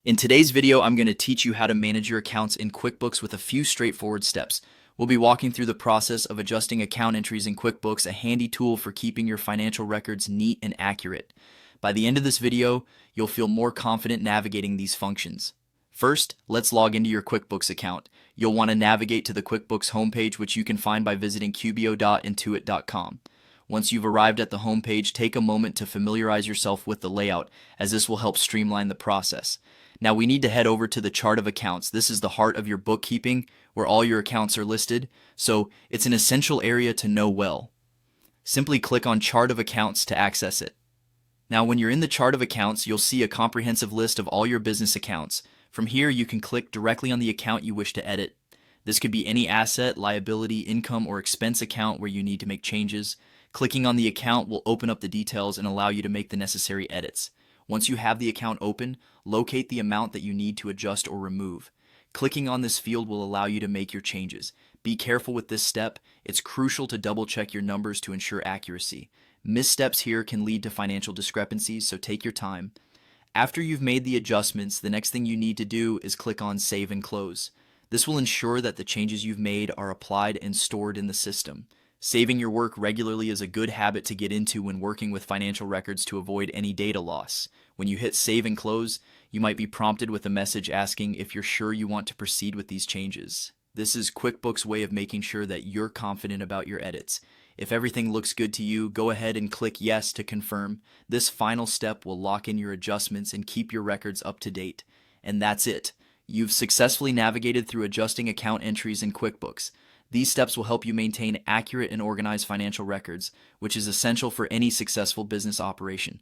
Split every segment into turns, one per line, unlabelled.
In today's video, I'm going to teach you how to manage your accounts in QuickBooks with a few straightforward steps. We'll be walking through the process of adjusting account entries in QuickBooks, a handy tool for keeping your financial records neat and accurate. By the end of this video, you'll feel more confident navigating these functions. First, let's log into your QuickBooks account. You'll want to navigate to the QuickBooks homepage, which you can find by visiting qbo.intuit.com. Once you've arrived at the homepage, take a moment to familiarize yourself with the layout, as this will help streamline the process. Now we need to head over to the chart of accounts. This is the heart of your bookkeeping, where all your accounts are listed, so it's an essential area to know well. Simply click on Chart of Accounts to access it. Now when you're in the chart of accounts, you'll see a comprehensive list of all your business accounts. From here, you can click directly on the account you wish to edit. This could be any asset, liability, income, or expense account where you need to make changes. Clicking on the account will open up the details and allow you to make the necessary edits. Once you have the account open, locate the amount that you need to adjust or remove. Clicking on this field will allow you to make your changes. Be careful with this step. It's crucial to double check your numbers to ensure accuracy. Missteps here can lead to financial discrepancies, so take your time. After you've made the adjustments, the next thing you need to do is click on Save and Close. This will ensure that the changes you've made are applied and stored in the system. Saving your work regularly is a good habit to get into when working with financial records to avoid any data loss. When you hit Save and Close, you might be prompted with a message asking if you're sure you want to proceed with these changes. This is QuickBooks' way of making sure that you're confident about your edits. If everything looks good to you, go ahead and click Yes to confirm. This final step will lock in your adjustments and keep your records up to date. And that's it. You've successfully navigated through adjusting account entries in QuickBooks. These steps will help you maintain accurate and organized financial records, which is essential for any successful business operation.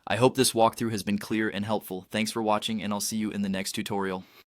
I hope this walkthrough has been clear and helpful. Thanks for watching, and I'll see you in the next tutorial.